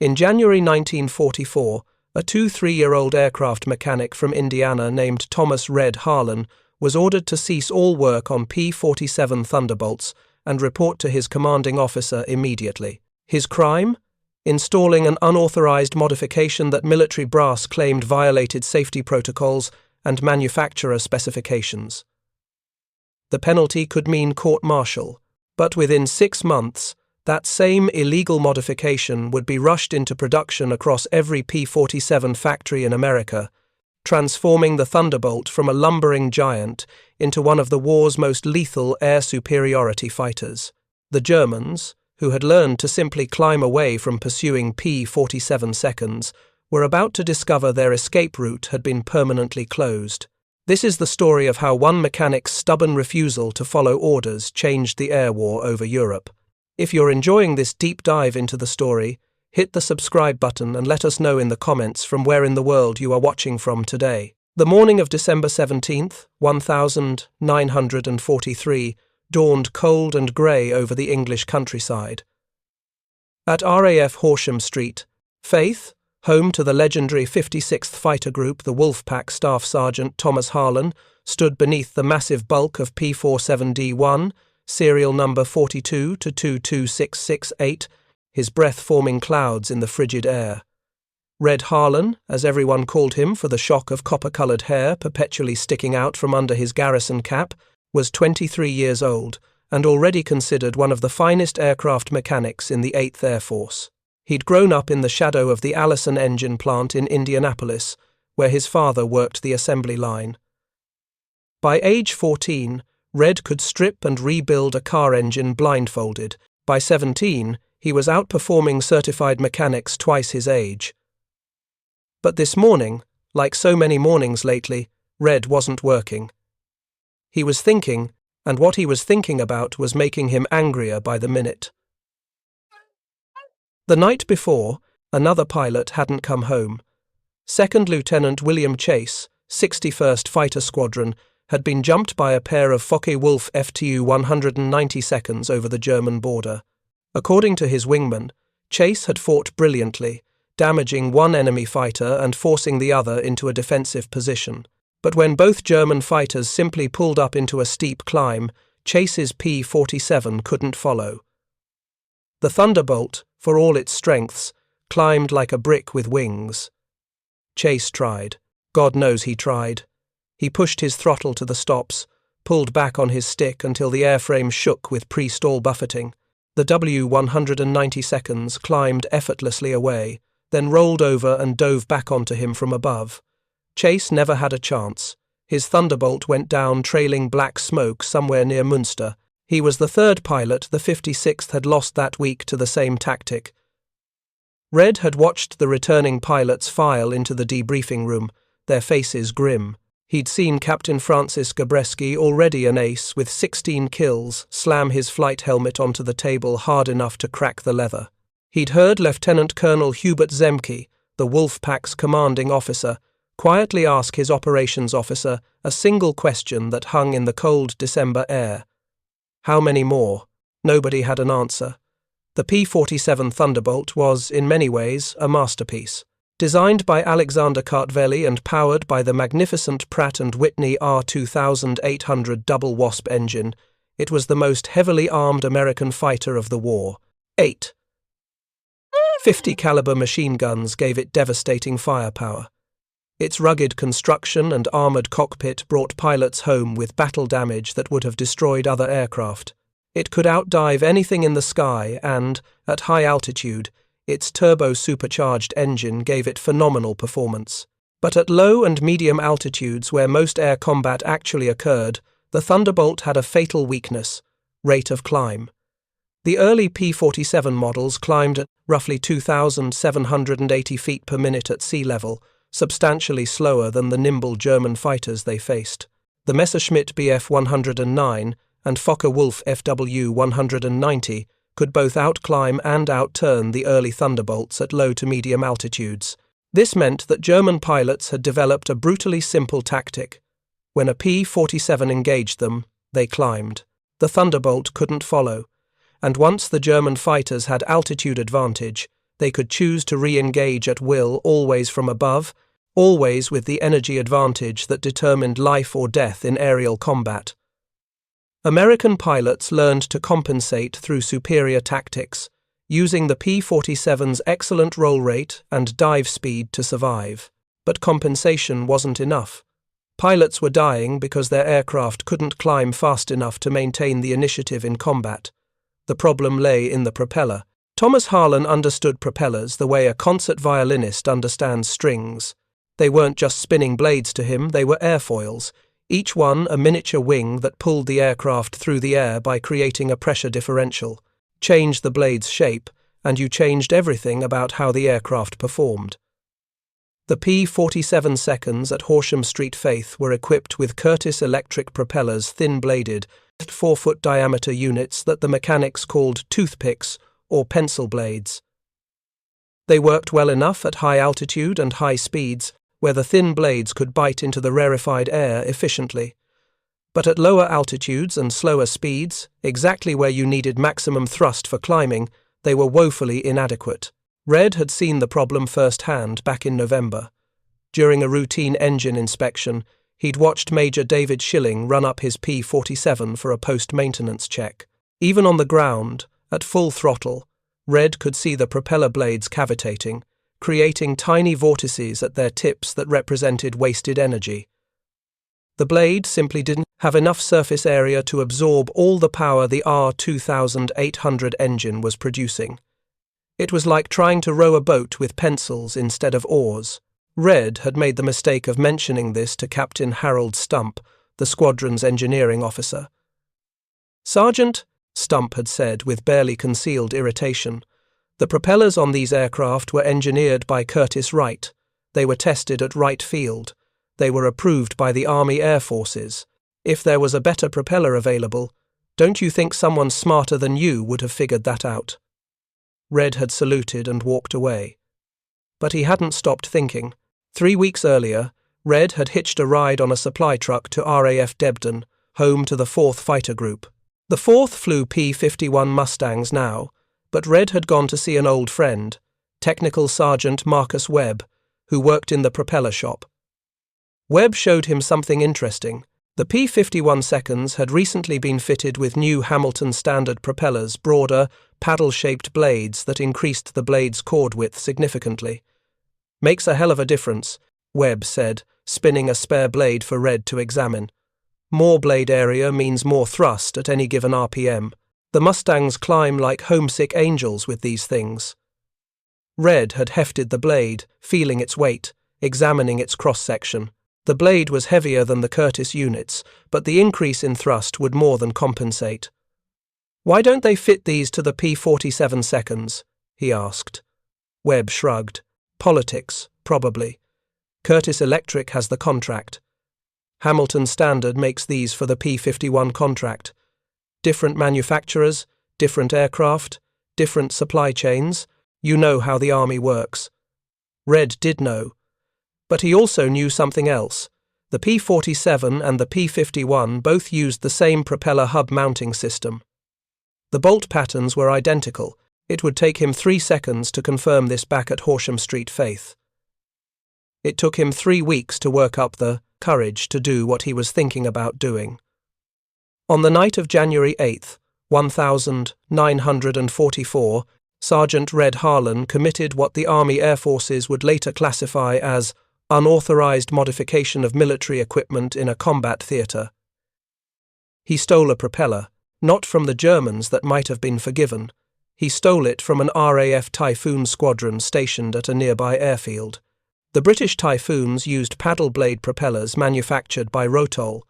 In January 1944, a 2-3-year-old aircraft mechanic from Indiana named Thomas "Red" Harlan was ordered to cease all work on P-47 Thunderbolts and report to his commanding officer immediately. His crime? Installing an unauthorized modification that military brass claimed violated safety protocols and manufacturer specifications. The penalty could mean court-martial, but within 6 months, that same illegal modification would be rushed into production across every P-47 factory in America, transforming the Thunderbolt from a lumbering giant into one of the war's most lethal air superiority fighters. The Germans, who had learned to simply climb away from pursuing P-47 seconds, were about to discover their escape route had been permanently closed. This is the story of how one mechanic's stubborn refusal to follow orders changed the air war over Europe. If you're enjoying this deep dive into the story, hit the subscribe button and let us know in the comments from where in the world you are watching from today. The morning of December 17th, 1943, dawned cold and grey over the English countryside. At RAF Horsham Street, Faith, home to the legendary 56th Fighter Group, the Wolfpack Staff Sergeant Thomas Harlan, stood beneath the massive bulk of P-47D1, serial number 42 to 22668, his breath forming clouds in the frigid air. Red Harlan, as everyone called him for the shock of copper-coloured hair perpetually sticking out from under his garrison cap, was 23 years old and already considered one of the finest aircraft mechanics in the 8th Air Force. He'd grown up in the shadow of the Allison engine plant in Indianapolis, where his father worked the assembly line. By age 14, Red could strip and rebuild a car engine blindfolded. By 17, he was outperforming certified mechanics twice his age. But this morning, like so many mornings lately, Red wasn't working. He was thinking, and what he was thinking about was making him angrier by the minute. The night before, another pilot hadn't come home. Second Lieutenant William Chase, 61st Fighter Squadron, had been jumped by a pair of Focke-Wulf FTU 190 seconds over the German border. According to his wingman, Chase had fought brilliantly, damaging one enemy fighter and forcing the other into a defensive position. But when both German fighters simply pulled up into a steep climb, Chase's P-47 couldn't follow. The Thunderbolt, for all its strengths, climbed like a brick with wings. Chase tried. God knows he tried. He pushed his throttle to the stops, pulled back on his stick until the airframe shook with pre-stall buffeting. The W-190 seconds climbed effortlessly away, then rolled over and dove back onto him from above. Chase never had a chance. His Thunderbolt went down trailing black smoke somewhere near Münster. He was the third pilot the 56th had lost that week to the same tactic. Red had watched the returning pilots file into the debriefing room, their faces grim. He'd seen Captain Francis Gabreski, already an ace with 16 kills, slam his flight helmet onto the table hard enough to crack the leather. He'd heard Lieutenant Colonel Hubert Zemke, the Wolfpack's commanding officer, quietly ask his operations officer a single question that hung in the cold December air. How many more? Nobody had an answer. The P-47 Thunderbolt was, in many ways, a masterpiece. Designed by Alexander Kartveli and powered by the magnificent Pratt & Whitney R2800 double Wasp engine, it was the most heavily armed American fighter of the war. 8. 50 caliber machine guns gave it devastating firepower. Its rugged construction and armored cockpit brought pilots home with battle damage that would have destroyed other aircraft. It could outdive anything in the sky and, at high altitude, its turbo-supercharged engine gave it phenomenal performance. But at low and medium altitudes where most air combat actually occurred, the Thunderbolt had a fatal weakness: rate of climb. The early P-47 models climbed at roughly 2,780 feet per minute at sea level, substantially slower than the nimble German fighters they faced. The Messerschmitt Bf 109 and Focke-Wulf FW 190 could both outclimb and outturn the early Thunderbolts at low to medium altitudes. This meant that German pilots had developed a brutally simple tactic. When a P-47 engaged them, they climbed. The Thunderbolt couldn't follow, and once the German fighters had altitude advantage, They could choose to re-engage at will, always from above, always with the energy advantage that determined life or death in aerial combat. American pilots learned to compensate through superior tactics, using the P-47's excellent roll rate and dive speed to survive. But compensation wasn't enough. Pilots were dying because their aircraft couldn't climb fast enough to maintain the initiative in combat. The problem lay in the propeller. Thomas Harlan understood propellers the way a concert violinist understands strings. They weren't just spinning blades to him, they were airfoils, each one a miniature wing that pulled the aircraft through the air by creating a pressure differential. Change the blade's shape, and you changed everything about how the aircraft performed. The P-47 seconds at Horsham Street Faith were equipped with Curtiss electric propellers, thin-bladed, 4-foot diameter units that the mechanics called toothpicks or pencil blades. They worked well enough at high altitude and high speeds, where the thin blades could bite into the rarefied air efficiently. But at lower altitudes and slower speeds, exactly where you needed maximum thrust for climbing, they were woefully inadequate. Red had seen the problem firsthand back in November. During a routine engine inspection, he'd watched Major David Schilling run up his P-47 for a post-maintenance check. Even on the ground, at full throttle, Red could see the propeller blades cavitating, creating tiny vortices at their tips that represented wasted energy. The blade simply didn't have enough surface area to absorb all the power the R2800 engine was producing. It was like trying to row a boat with pencils instead of oars. Red had made the mistake of mentioning this to Captain Harold Stump, the squadron's engineering officer. "Sergeant," Stump had said with barely concealed irritation, "the propellers on these aircraft were engineered by Curtiss Wright. They were tested at Wright Field. They were approved by the Army Air Forces. If there was a better propeller available, don't you think someone smarter than you would have figured that out?" Red had saluted and walked away. But he hadn't stopped thinking. 3 weeks earlier, Red had hitched a ride on a supply truck to RAF Debden, home to the 4th Fighter Group. The 4th flew P-51 Mustangs now, but Red had gone to see an old friend, Technical Sergeant Marcus Webb, who worked in the propeller shop. Webb showed him something interesting. The P-51 seconds had recently been fitted with new Hamilton standard propellers, broader, paddle-shaped blades that increased the blade's chord width significantly. "Makes a hell of a difference," Webb said, spinning a spare blade for Red to examine. "More blade area means more thrust at any given RPM. The Mustangs climb like homesick angels with these things." Red had hefted the blade, feeling its weight, examining its cross-section. The blade was heavier than the Curtiss units, but the increase in thrust would more than compensate. "Why don't they fit these to the P-47 seconds?" he asked. Webb shrugged. "Politics, probably. Curtiss Electric has the contract. Hamilton Standard makes these for the P-51 contract. Different manufacturers, different aircraft, different supply chains. You know how the Army works." Red did know. But he also knew something else. The P-47 and the P-51 both used the same propeller hub mounting system. The bolt patterns were identical. It would take him 3 seconds to confirm this back at Horsham Street Faith. It took him 3 weeks to work up the courage to do what he was thinking about doing. On the night of January 8th, 1944, Sergeant Red Harlan committed what the Army Air Forces would later classify as unauthorized modification of military equipment in a combat theatre. He stole a propeller, not from the Germans that might have been forgiven. He stole it from an RAF Typhoon squadron stationed at a nearby airfield. The British Typhoons used paddle blade propellers manufactured by Rotol,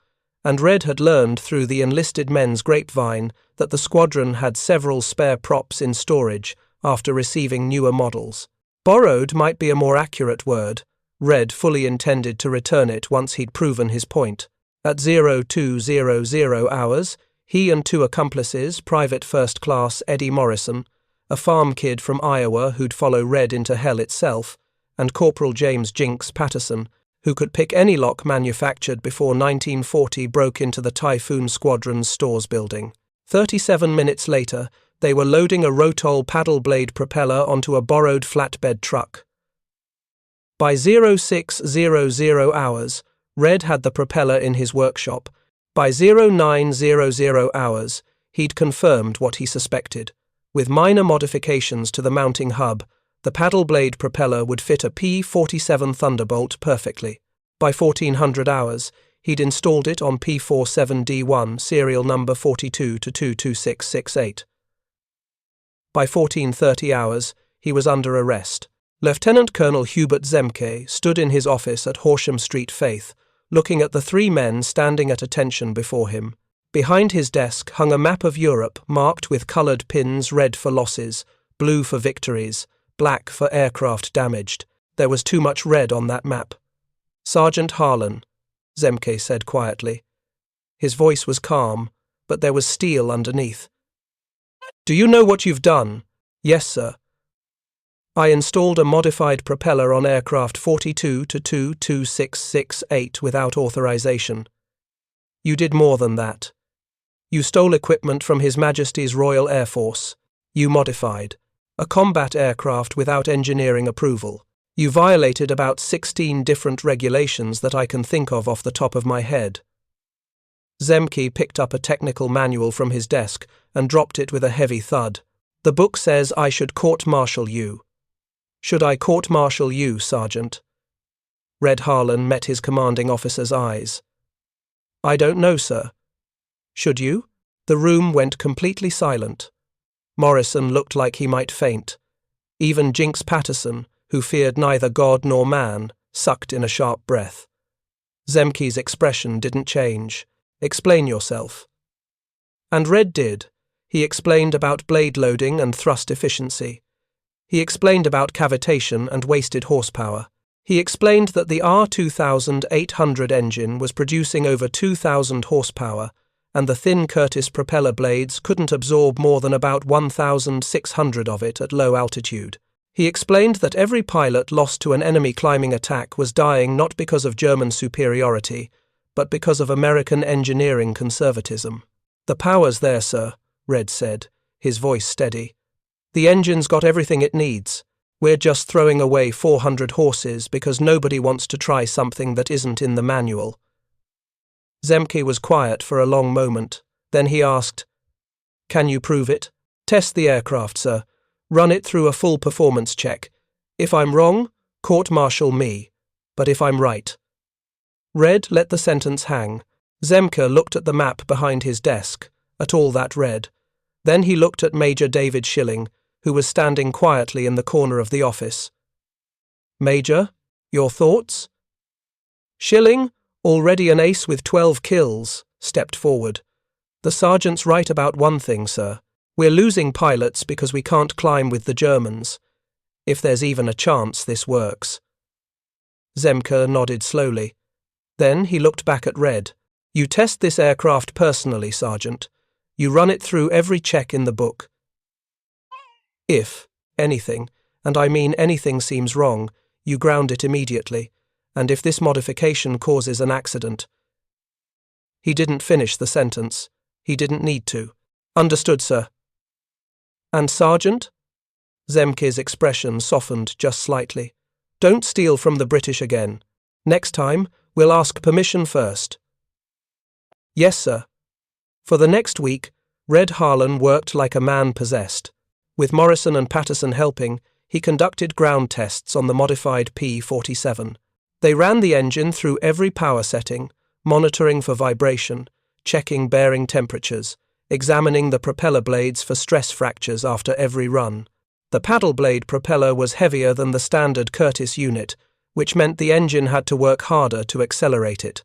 and Red had learned through the enlisted men's grapevine that the squadron had several spare props in storage after receiving newer models. Borrowed might be a more accurate word. Red fully intended to return it once he'd proven his point. At 0200 hours, he and 2 accomplices, Private First Class Eddie Morrison, a farm kid from Iowa who'd follow Red into hell itself, and Corporal James Jinx Patterson, who could pick any lock manufactured before 1940, broke into the Typhoon Squadron's stores building. 37 minutes later, They were loading a Rotol paddle blade propeller onto a borrowed flatbed truck. By 0600 hours, Red had the propeller in his workshop. By 0900 hours, he'd confirmed what he suspected. With minor modifications to the mounting hub, the paddle blade propeller would fit a P-47 Thunderbolt perfectly. By 1400 hours, he'd installed it on P-47D1 serial number 42-22668. By 1430 hours, he was under arrest. Lieutenant Colonel Hubert Zemke stood in his office at Horsham Street, Faith, looking at the three men standing at attention before him. Behind his desk hung a map of Europe marked with coloured pins, red for losses, blue for victories, black for aircraft damaged. There was too much red on that map. "Sergeant Harlan," Zemke said quietly. His voice was calm, but there was steel underneath. "Do you know what you've done?" "Yes, sir. I installed a modified propeller on aircraft 42-22668 without authorization." "You did more than that. You stole equipment from His Majesty's Royal Air Force. You modified a combat aircraft without engineering approval. You violated about 16 different regulations that I can think of off the top of my head." Zemke picked up a technical manual from his desk and dropped it with a heavy thud. "The book says I should court-martial you." "Should I court-martial you, Sergeant?" Red Harlan met his commanding officer's eyes. "I don't know, sir." "Should you?" The room went completely silent. Morrison looked like he might faint. Even Jinx Patterson, who feared neither God nor man, sucked in a sharp breath. Zemke's expression didn't change. "Explain yourself." And Red did. He explained about blade loading and thrust efficiency. He explained about cavitation and wasted horsepower. He explained that the R2800 engine was producing over 2,000 horsepower, and the thin Curtiss propeller blades couldn't absorb more than about 1,600 of it at low altitude. He explained that every pilot lost to an enemy climbing attack was dying not because of German superiority, but because of American engineering conservatism. "The power's there, sir," Red said, his voice steady. "The engine's got everything it needs. We're just throwing away 400 horses because nobody wants to try something that isn't in the manual." Zemke was quiet for a long moment. Then he asked, "Can you prove it?" "Test the aircraft, sir. Run it through a full performance check. If I'm wrong, court-martial me. But if I'm right." Red let the sentence hang. Zemke looked at the map behind his desk, at all that red. Then he looked at Major David Schilling, who was standing quietly in the corner of the office. "Major, your thoughts?" Schilling, already an ace with 12 kills, stepped forward. "The sergeant's right about one thing, sir. We're losing pilots because we can't climb with the Germans. If there's even a chance this works." Zemke nodded slowly. Then he looked back at Red. "You test this aircraft personally, Sergeant. You run it through every check in the book. If anything, and I mean anything, seems wrong, you ground it immediately, and if this modification causes an accident—" He didn't finish the sentence. He didn't need to. "Understood, sir." "And Sergeant?" Zemke's expression softened just slightly. "Don't steal from the British again. Next time, we'll ask permission first." "Yes, sir." For the next week, Red Harlan worked like a man possessed. With Morrison and Patterson helping, he conducted ground tests on the modified P-47. They ran the engine through every power setting, monitoring for vibration, checking bearing temperatures, examining the propeller blades for stress fractures after every run. The paddle blade propeller was heavier than the standard Curtiss unit, which meant the engine had to work harder to accelerate it.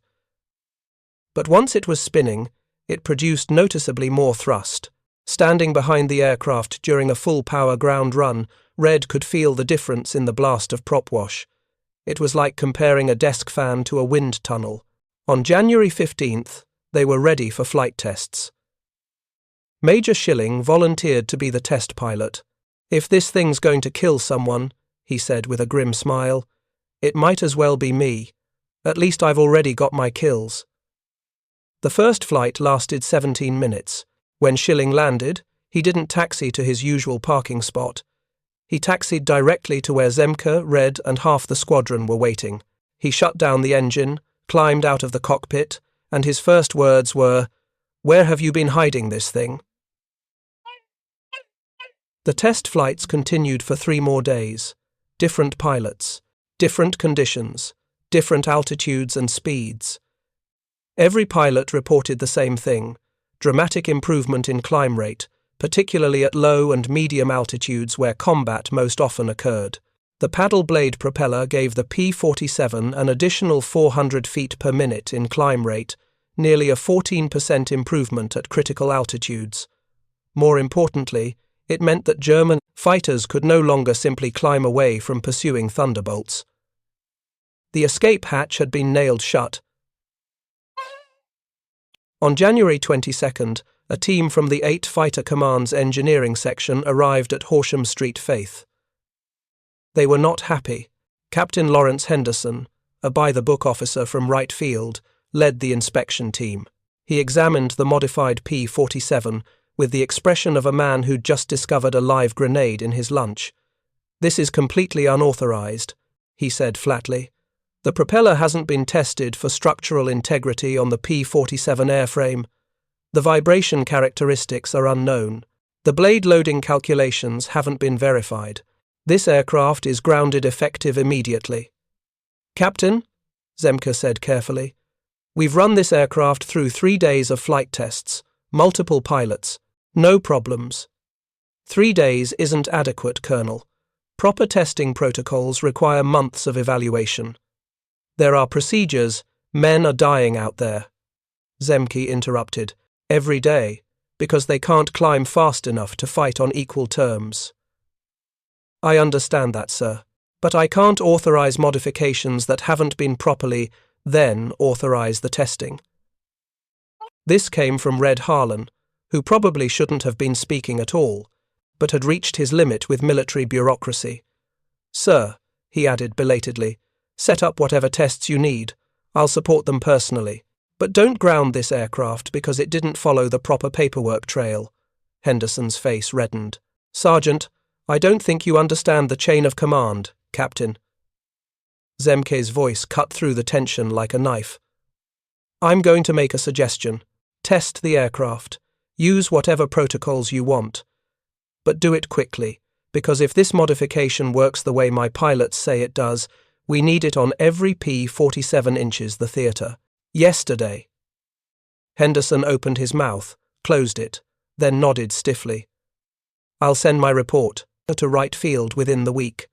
But once it was spinning, it produced noticeably more thrust. Standing behind the aircraft during a full-power ground run, Red could feel the difference in the blast of prop wash. It was like comparing a desk fan to a wind tunnel. On January 15th, they were ready for flight tests. Major Schilling volunteered to be the test pilot. "If this thing's going to kill someone," he said with a grim smile, "it might as well be me. At least I've already got my kills." The first flight lasted 17 minutes. When Schilling landed, He didn't taxi to his usual parking spot. He taxied directly to where Zemke, Red, and half the squadron were waiting. He shut down the engine, climbed out of the cockpit, and his first words were, "Where have you been hiding this thing?" The test flights continued for 3 more days. Different pilots, different conditions, different altitudes and speeds. Every pilot reported the same thing: dramatic improvement in climb rate, particularly at low and medium altitudes where combat most often occurred. The paddle blade propeller gave the P-47 an additional 400 feet per minute in climb rate, nearly a 14% improvement at critical altitudes. More importantly, it meant that German fighters could no longer simply climb away from pursuing Thunderbolts. The escape hatch had been nailed shut. On January 22nd, a team from the 8th Fighter Command's engineering section arrived at Horsham Street, Faith. They were not happy. Captain Lawrence Henderson, a by-the-book officer from Right Field, led the inspection team. He examined the modified P-47 with the expression of a man who'd just discovered a live grenade in his lunch. "This is completely unauthorized," he said flatly. "The propeller hasn't been tested for structural integrity on the P-47 airframe. The vibration characteristics are unknown. The blade loading calculations haven't been verified. This aircraft is grounded effective immediately." "Captain," Zemke said carefully, "we've run this aircraft through 3 days of flight tests, multiple pilots. No problems." 3 days isn't adequate, Colonel. Proper testing protocols require months of evaluation. There are procedures. Men are dying out there. Zemke interrupted. Every day, because they can't climb fast enough to fight on equal terms. "I understand that, sir, but I can't authorize modifications that haven't been properly, then authorize the testing." This came from Red Harlan, who probably shouldn't have been speaking at all, but had reached his limit with military bureaucracy. "Sir," he added belatedly, "set up whatever tests you need. I'll support them personally. But don't ground this aircraft because it didn't follow the proper paperwork trail." Henderson's face reddened. "Sergeant, I don't think you understand the chain of command, Captain." Zemke's voice cut through the tension like a knife. "I'm going to make a suggestion. Test the aircraft. Use whatever protocols you want. But do it quickly, because if this modification works the way my pilots say it does, we need it on every P-47 inches the theatre. Yesterday." Henderson opened his mouth, closed it, then nodded stiffly. "I'll send my report to Right Field within the week."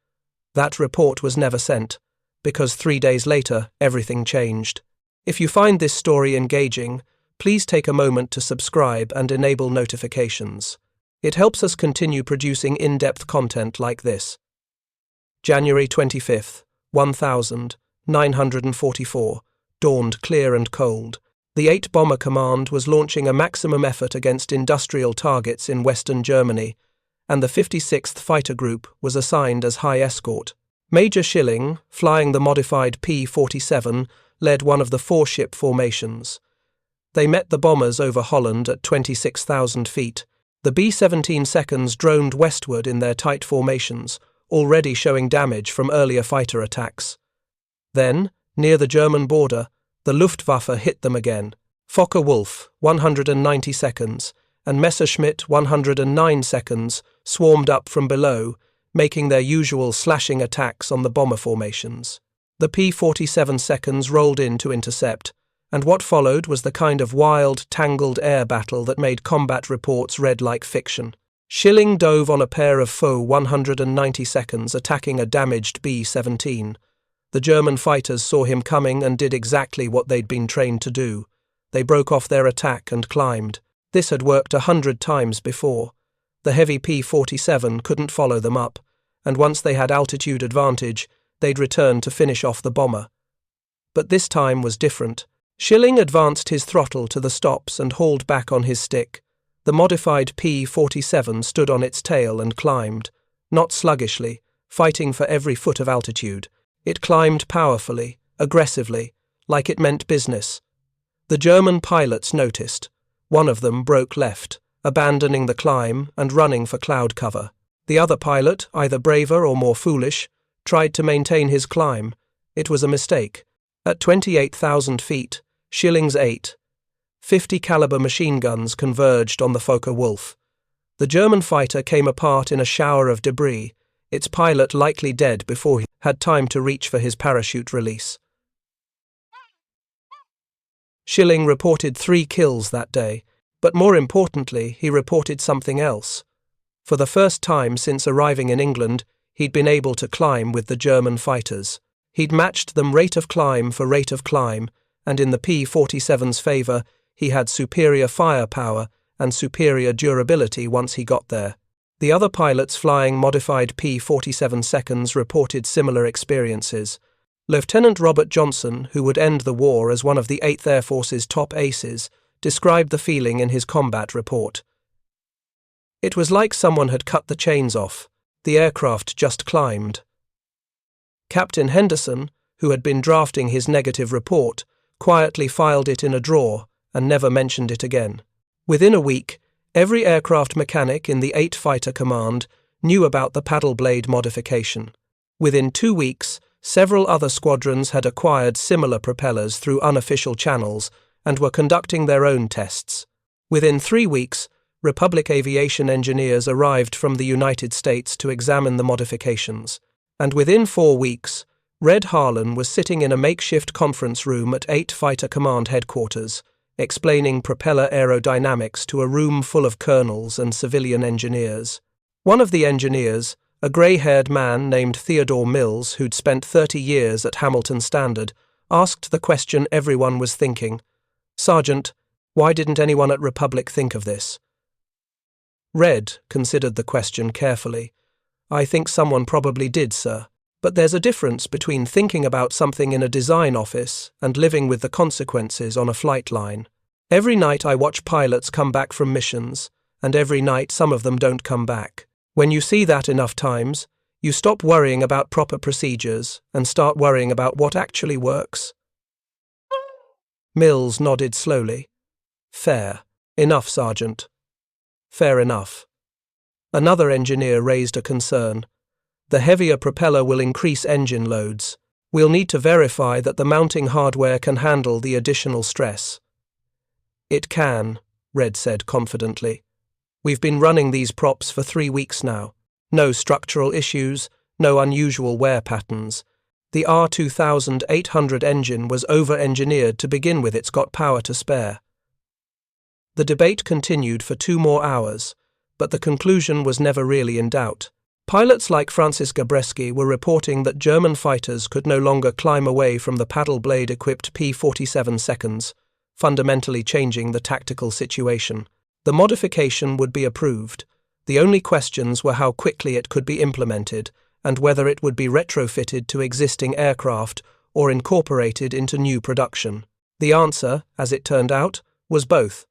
That report was never sent, because 3 days later, everything changed. If you find this story engaging, please take a moment to subscribe and enable notifications. It helps us continue producing in-depth content like this. January 25th, 1944. Dawned clear and cold. The 8 Bomber Command was launching a maximum effort against industrial targets in western Germany, and the 56th Fighter Group was assigned as high escort. Major Schilling, flying the modified P-47, led one of the 4-ship formations. They met the bombers over Holland at 26,000 feet. The B-17 seconds droned westward in their tight formations, already showing damage from earlier fighter attacks. Then, near the German border, the Luftwaffe hit them again. Focke-Wulf, 190 seconds, and Messerschmitt, 109 seconds, swarmed up from below, making their usual slashing attacks on the bomber formations. The P-47 seconds rolled in to intercept, and what followed was the kind of wild, tangled air battle that made combat reports read like fiction. Schilling dove on a pair of foe 190 seconds attacking a damaged B-17. The German fighters saw him coming and did exactly what they'd been trained to do. They broke off their attack and climbed. This had worked 100 times before. The heavy P-47 couldn't follow them up, and once they had altitude advantage, they'd return to finish off the bomber. But this time was different. Schilling advanced his throttle to the stops and hauled back on his stick. The modified P-47 stood on its tail and climbed, not sluggishly, fighting for every foot of altitude. It climbed powerfully, aggressively, like it meant business. The German pilots noticed. One of them broke left, abandoning the climb and running for cloud cover. The other pilot, either braver or more foolish, tried to maintain his climb. It was a mistake. At 28,000 feet, Schilling's 8, 50 caliber machine guns converged on the Focke-Wulf. The German fighter came apart in a shower of debris, its pilot likely dead before he had time to reach for his parachute release. Schilling reported 3 kills that day, but more importantly, he reported something else. For the first time since arriving in England, he'd been able to climb with the German fighters. He'd matched them rate of climb for rate of climb, and in the P-47's favour, he had superior firepower and superior durability once he got there. The other pilots flying modified P-47 seconds reported similar experiences. Lieutenant Robert Johnson, who would end the war as one of the 8th Air Force's top aces, described the feeling in his combat report. It was like someone had cut the chains off. The aircraft just climbed. Captain Henderson, who had been drafting his negative report, quietly filed it in a drawer and never mentioned it again. Within a week, every aircraft mechanic in the 8 Fighter Command knew about the paddle blade modification. Within 2 weeks, several other squadrons had acquired similar propellers through unofficial channels and were conducting their own tests. Within 3 weeks, Republic aviation engineers arrived from the United States to examine the modifications, and within 4 weeks, Red Harlan was sitting in a makeshift conference room at 8 Fighter Command headquarters, explaining propeller aerodynamics to a room full of colonels and civilian engineers. One of the engineers, a grey-haired man named Theodore Mills, who'd spent 30 years at Hamilton Standard, asked the question everyone was thinking. "Sergeant, why didn't anyone at Republic think of this?" Red considered the question carefully. "I think someone probably did, sir. But there's a difference between thinking about something in a design office and living with the consequences on a flight line. Every night I watch pilots come back from missions, and every night some of them don't come back. When you see that enough times, you stop worrying about proper procedures and start worrying about what actually works." Mills nodded slowly. "Fair enough, Sergeant. Fair enough." Another engineer raised a concern. "The heavier propeller will increase engine loads. We'll need to verify that the mounting hardware can handle the additional stress." "It can," Red said confidently. "We've been running these props for 3 weeks now. No structural issues, no unusual wear patterns. The R2800 engine was over-engineered to begin with. It's got power to spare." The debate continued for 2 more hours, but the conclusion was never really in doubt. Pilots like Francis Gabreski were reporting that German fighters could no longer climb away from the paddle blade-equipped P-47 seconds, fundamentally changing the tactical situation. The modification would be approved. The only questions were how quickly it could be implemented and whether it would be retrofitted to existing aircraft or incorporated into new production. The answer, as it turned out, was both.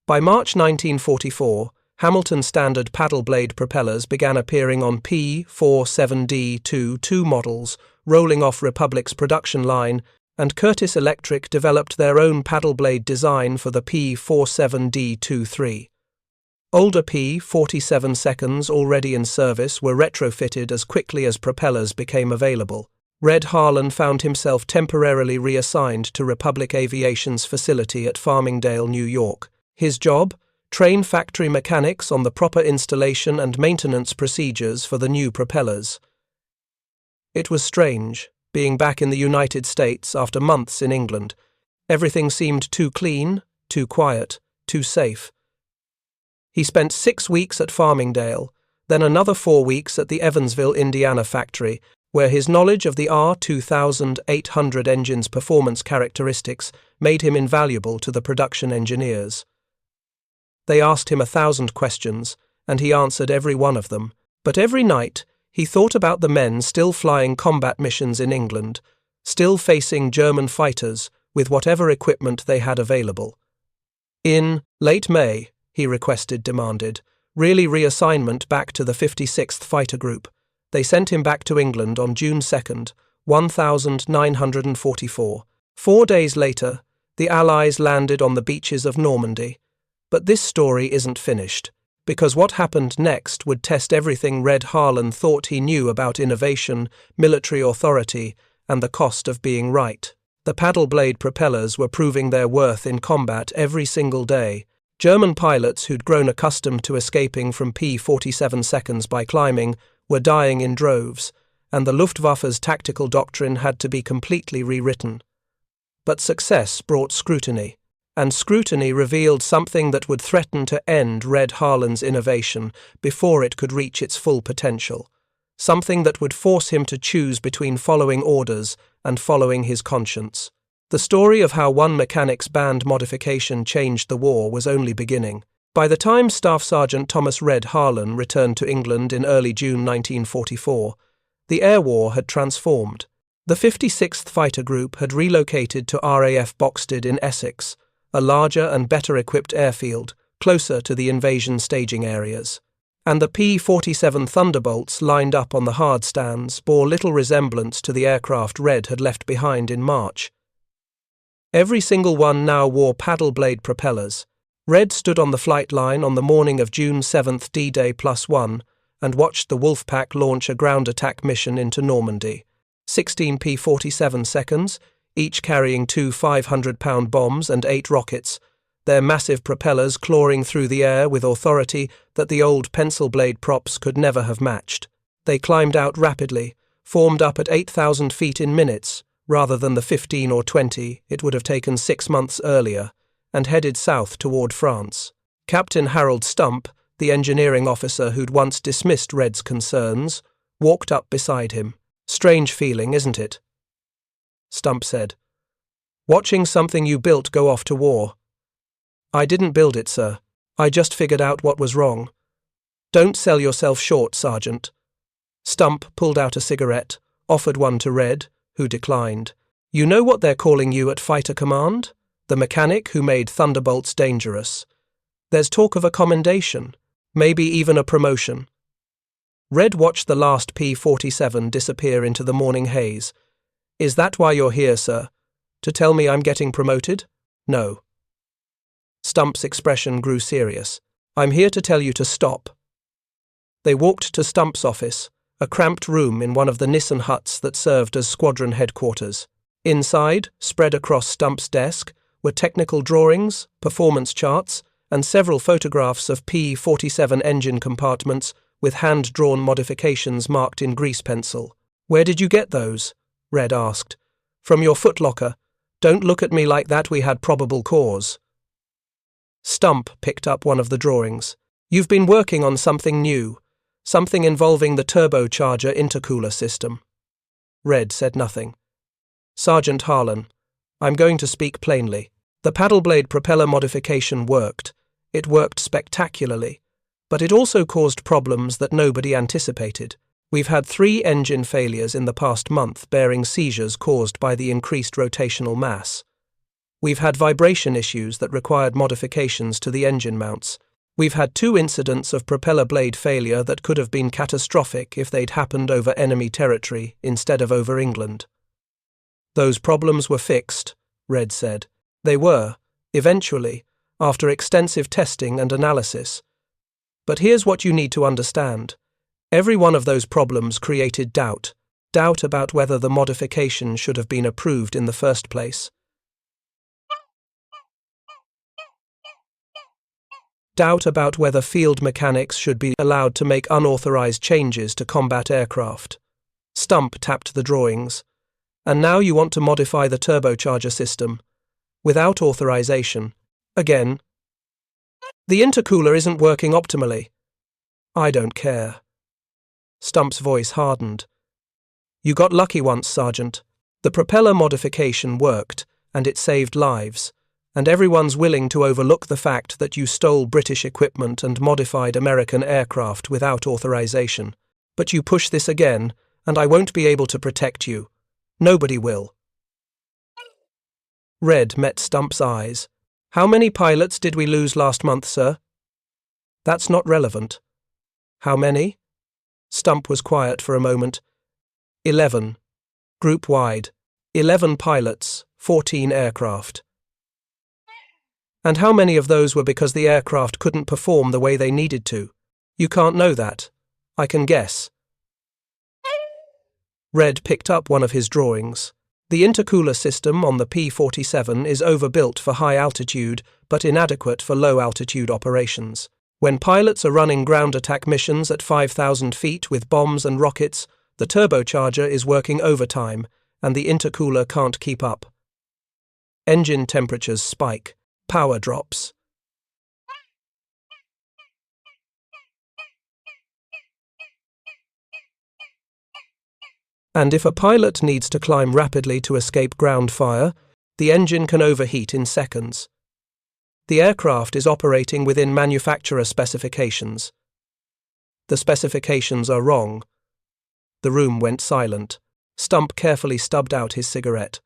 By March 1944, Hamilton Standard paddle blade propellers began appearing on P-47D-2 models, rolling off Republic's production line, and Curtiss Electric developed their own paddle blade design for the P-47D-23. Older P-47 seconds already in service were retrofitted as quickly as propellers became available. Red Harlan found himself temporarily reassigned to Republic Aviation's facility at Farmingdale, New York. His job? Train factory mechanics on the proper installation and maintenance procedures for the new propellers. It was strange, being back in the United States after months in England. Everything seemed too clean, too quiet, too safe. He spent 6 weeks at Farmingdale, then another 4 weeks at the Evansville, Indiana factory, where his knowledge of the R2800 engine's performance characteristics made him invaluable to the production engineers. They asked him 1,000 questions, and he answered every one of them. But every night, he thought about the men still flying combat missions in England, still facing German fighters with whatever equipment they had available. In late May, he demanded, really reassignment back to the 56th Fighter Group. They sent him back to England on June 2nd, 1944. 4 days later, the Allies landed on the beaches of Normandy. But this story isn't finished, because what happened next would test everything Red Harlan thought he knew about innovation, military authority, and the cost of being right. The paddle blade propellers were proving their worth in combat every single day. German pilots who'd grown accustomed to escaping from P-47 seconds by climbing were dying in droves, and the Luftwaffe's tactical doctrine had to be completely rewritten. But success brought scrutiny, and scrutiny revealed something that would threaten to end Red Harlan's innovation before it could reach its full potential, something that would force him to choose between following orders and following his conscience. The story of how one mechanic's banned modification changed the war was only beginning. By the time Staff Sergeant Thomas Red Harlan returned to England in early June 1944, the air war had transformed. The 56th Fighter Group had relocated to RAF Boxted in Essex, a larger and better equipped airfield, closer to the invasion staging areas. And the P-47 Thunderbolts lined up on the hard stands bore little resemblance to the aircraft Red had left behind in March. Every single one now wore paddle blade propellers. Red stood on the flight line on the morning of June 7th D-Day +1 and watched the Wolfpack launch a ground attack mission into Normandy. 16 P-47 seconds, each carrying 2 500-pound bombs and 8 rockets, their massive propellers clawing through the air with authority that the old pencil blade props could never have matched. They climbed out rapidly, formed up at 8,000 feet in minutes, rather than the 15 or 20 it would have taken 6 months earlier, and headed south toward France. Captain Harold Stump, the engineering officer who'd once dismissed Red's concerns, walked up beside him. "Strange feeling, isn't it?" Stump said. "Watching something you built go off to war." "I didn't build it, sir. I just figured out what was wrong." "Don't sell yourself short, Sergeant." Stump pulled out a cigarette, offered one to Red, who declined. "You know what they're calling you at Fighter Command? The mechanic who made Thunderbolts dangerous. There's talk of a commendation, maybe even a promotion." Red watched the last P-47 disappear into the morning haze. "Is that why you're here, sir? To tell me I'm getting promoted?" "No." Stump's expression grew serious. "I'm here to tell you to stop." They walked to Stump's office, a cramped room in one of the Nissen huts that served as squadron headquarters. Inside, spread across Stump's desk, were technical drawings, performance charts, and several photographs of P-47 engine compartments with hand-drawn modifications marked in grease pencil. "Where did you get those?" Red asked. "From your footlocker. Don't look at me like that we had probable cause." Stump picked up one of the drawings. "You've been working on something new, something involving the turbocharger intercooler system." Red said nothing. "Sergeant Harlan, I'm going to speak plainly. The paddle blade propeller modification worked. It worked spectacularly. But it also caused problems that nobody anticipated. We've had 3 engine failures in the past month bearing seizures caused by the increased rotational mass. We've had vibration issues that required modifications to the engine mounts. We've had 2 incidents of propeller blade failure that could have been catastrophic if they'd happened over enemy territory instead of over England." "Those problems were fixed," Red said. "They were, eventually, after extensive testing and analysis. But here's what you need to understand. Every one of those problems created doubt about whether the modification should have been approved in the first place. Doubt about whether field mechanics should be allowed to make unauthorized changes to combat aircraft." Stump tapped the drawings. "And now you want to modify the turbocharger system, without authorization. Again. The intercooler isn't working optimally." "I don't care." Stump's voice hardened. "You got lucky once, Sergeant. The propeller modification worked, and it saved lives, and everyone's willing to overlook the fact that you stole British equipment and modified American aircraft without authorization. But you push this again, and I won't be able to protect you. Nobody will." Red met Stump's eyes. "How many pilots did we lose last month, sir?" "That's not relevant." "How many?" Stump was quiet for a moment. 11. Group-wide. 11 pilots, 14 aircraft. And how many of those were because the aircraft couldn't perform the way they needed to? You can't know that. I can guess. Red picked up one of his drawings. The intercooler system on the P-47 is overbuilt for high altitude, but inadequate for low altitude operations. When pilots are running ground attack missions at 5,000 feet with bombs and rockets, the turbocharger is working overtime, and the intercooler can't keep up. Engine temperatures spike. Power drops. And if a pilot needs to climb rapidly to escape ground fire, the engine can overheat in seconds. The aircraft is operating within manufacturer specifications. The specifications are wrong. The room went silent. Stump carefully stubbed out his cigarette.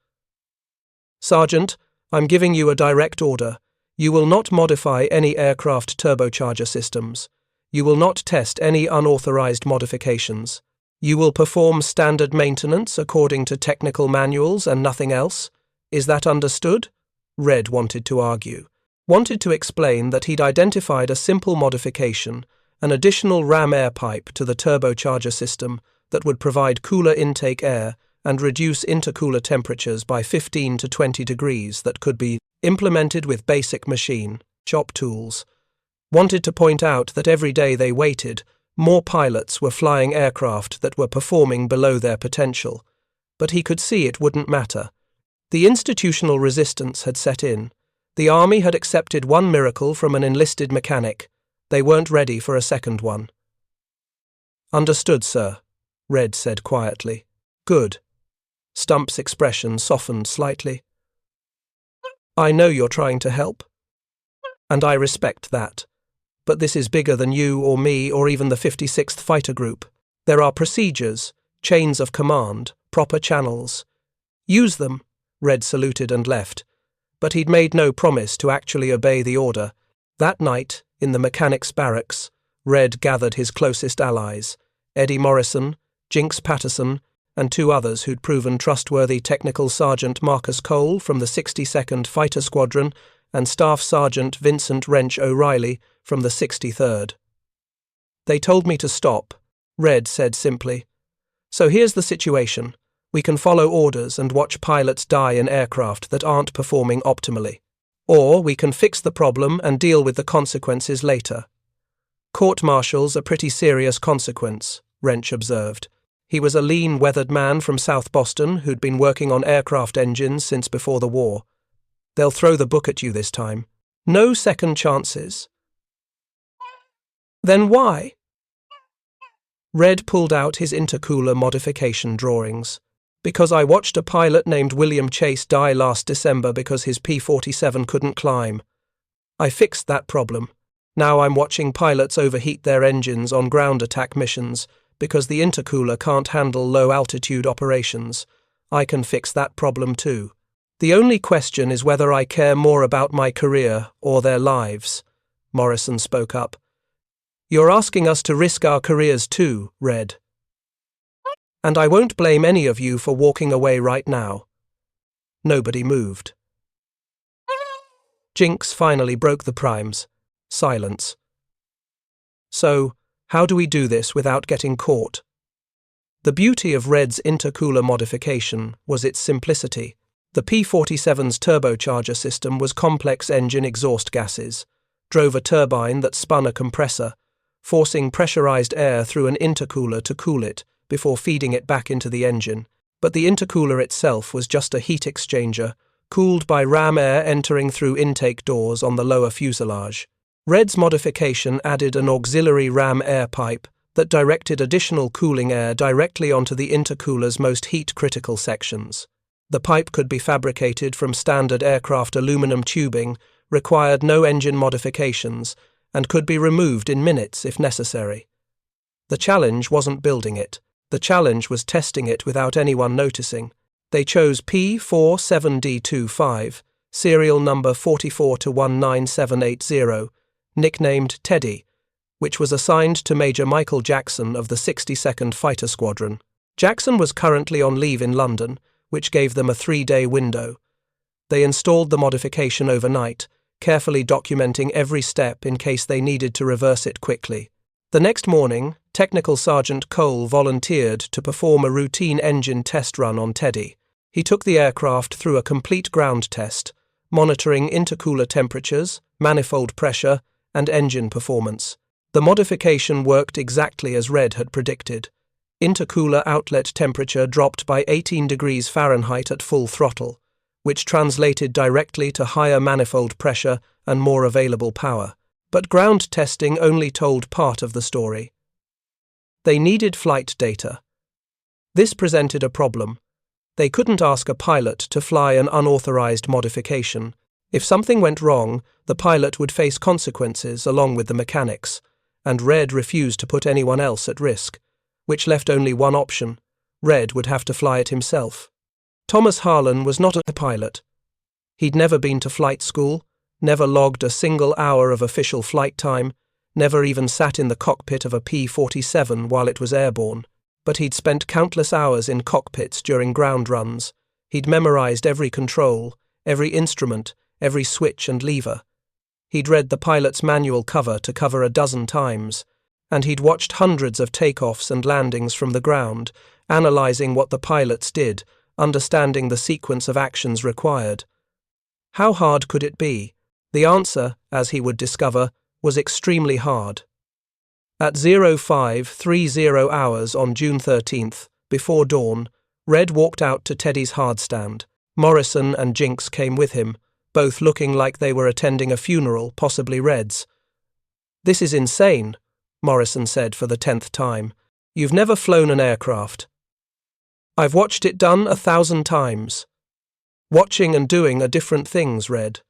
Sergeant, I'm giving you a direct order. You will not modify any aircraft turbocharger systems. You will not test any unauthorized modifications. You will perform standard maintenance according to technical manuals and nothing else. Is that understood? Red wanted to argue. Wanted to explain that he'd identified a simple modification, an additional ram air pipe to the turbocharger system that would provide cooler intake air and reduce intercooler temperatures by 15 to 20 degrees that could be implemented with basic machine shop tools. Wanted to point out that every day they waited, more pilots were flying aircraft that were performing below their potential. But he could see it wouldn't matter. The institutional resistance had set in. The army had accepted one miracle from an enlisted mechanic. They weren't ready for a second one. Understood, sir, Red said quietly. Good. Stump's expression softened slightly. I know you're trying to help. And I respect that. But this is bigger than you or me or even the 56th Fighter Group. There are procedures, chains of command, proper channels. Use them, Red saluted and left. But he'd made no promise to actually obey the order. That night, in the mechanics' barracks, Red gathered his closest allies, Eddie Morrison, Jinx Patterson, and two others who'd proven trustworthy Technical Sergeant Marcus Cole from the 62nd Fighter Squadron and Staff Sergeant Vincent Wrench O'Reilly from the 63rd. They told me to stop, Red said simply. So here's the situation. We can follow orders and watch pilots die in aircraft that aren't performing optimally. Or we can fix the problem and deal with the consequences later. Court-martial's a pretty serious consequence, Wrench observed. He was a lean, weathered man from South Boston who'd been working on aircraft engines since before the war. They'll throw the book at you this time. No second chances. Then why? Red pulled out his intercooler modification drawings. Because I watched a pilot named William Chase die last December because his P-47 couldn't climb. I fixed that problem. Now I'm watching pilots overheat their engines on ground attack missions because the intercooler can't handle low-altitude operations. I can fix that problem too. The only question is whether I care more about my career or their lives, Morrison spoke up. You're asking us to risk our careers too, Red. And I won't blame any of you for walking away right now. Nobody moved. Jinx finally broke the primes. Silence. So, how do we do this without getting caught? The beauty of Red's intercooler modification was its simplicity. The P-47's turbocharger system was complex engine exhaust gases, drove a turbine that spun a compressor, forcing pressurized air through an intercooler to cool it before feeding it back into the engine. But the intercooler itself was just a heat exchanger, cooled by ram air entering through intake doors on the lower fuselage. Red's modification added an auxiliary ram air pipe that directed additional cooling air directly onto the intercooler's most heat-critical sections. The pipe could be fabricated from standard aircraft aluminum tubing, required no engine modifications, and could be removed in minutes if necessary. The challenge wasn't building it. The challenge was testing it without anyone noticing. They chose P-47D25, serial number 44-19780, nicknamed Teddy, which was assigned to Major Michael Jackson of the 62nd Fighter Squadron. Jackson was currently on leave in London, which gave them a 3-day window. They installed the modification overnight, carefully documenting every step in case they needed to reverse it quickly. The next morning, Technical Sergeant Cole volunteered to perform a routine engine test run on Teddy. He took the aircraft through a complete ground test, monitoring intercooler temperatures, manifold pressure, and engine performance. The modification worked exactly as Red had predicted. Intercooler outlet temperature dropped by 18 degrees Fahrenheit at full throttle, which translated directly to higher manifold pressure and more available power. But ground testing only told part of the story. They needed flight data. This presented a problem. They couldn't ask a pilot to fly an unauthorized modification. If something went wrong, the pilot would face consequences along with the mechanics, and Red refused to put anyone else at risk, which left only one option. Red would have to fly it himself. Thomas Harlan was not a pilot. He'd never been to flight school, never logged a single hour of official flight time, never even sat in the cockpit of a P-47 while it was airborne. But he'd spent countless hours in cockpits during ground runs. He'd memorized every control, every instrument, every switch and lever. He'd read the pilot's manual cover to cover a dozen times, and he'd watched hundreds of takeoffs and landings from the ground, analyzing what the pilots did, understanding the sequence of actions required. How hard could it be? The answer, as he would discover, was extremely hard. At 05:30 hours on June 13th, before dawn, Red walked out to Teddy's hardstand. Morrison and Jinx came with him, both looking like they were attending a funeral, possibly Red's. "This is insane," Morrison said for the 10th time. "You've never flown an aircraft." "I've watched it done 1,000 times. Watching and doing are different things, Red."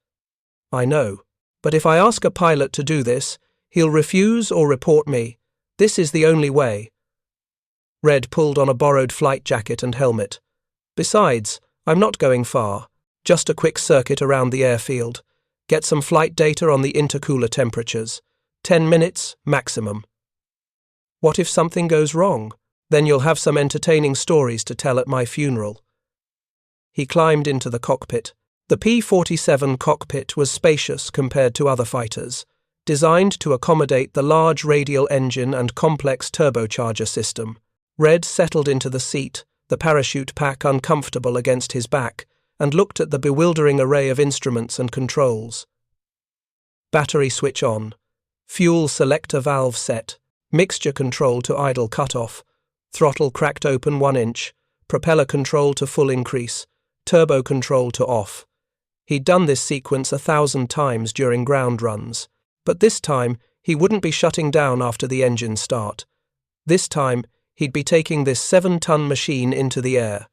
"I know. But if I ask a pilot to do this, he'll refuse or report me. This is the only way." Red pulled on a borrowed flight jacket and helmet. "Besides, I'm not going far. Just a quick circuit around the airfield. Get some flight data on the intercooler temperatures. 10 minutes, maximum." "What if something goes wrong? Then you'll have some entertaining stories to tell at my funeral." He climbed into the cockpit. The P-47 cockpit was spacious compared to other fighters, designed to accommodate the large radial engine and complex turbocharger system. Red settled into the seat, the parachute pack uncomfortable against his back, and looked at the bewildering array of instruments and controls. Battery switch on. Fuel selector valve set. Mixture control to idle cutoff. Throttle cracked open 1 inch. Propeller control to full increase. Turbo control to off. He'd done this sequence 1,000 times during ground runs. But this time, he wouldn't be shutting down after the engine start. This time, he'd be taking this 7-ton machine into the air.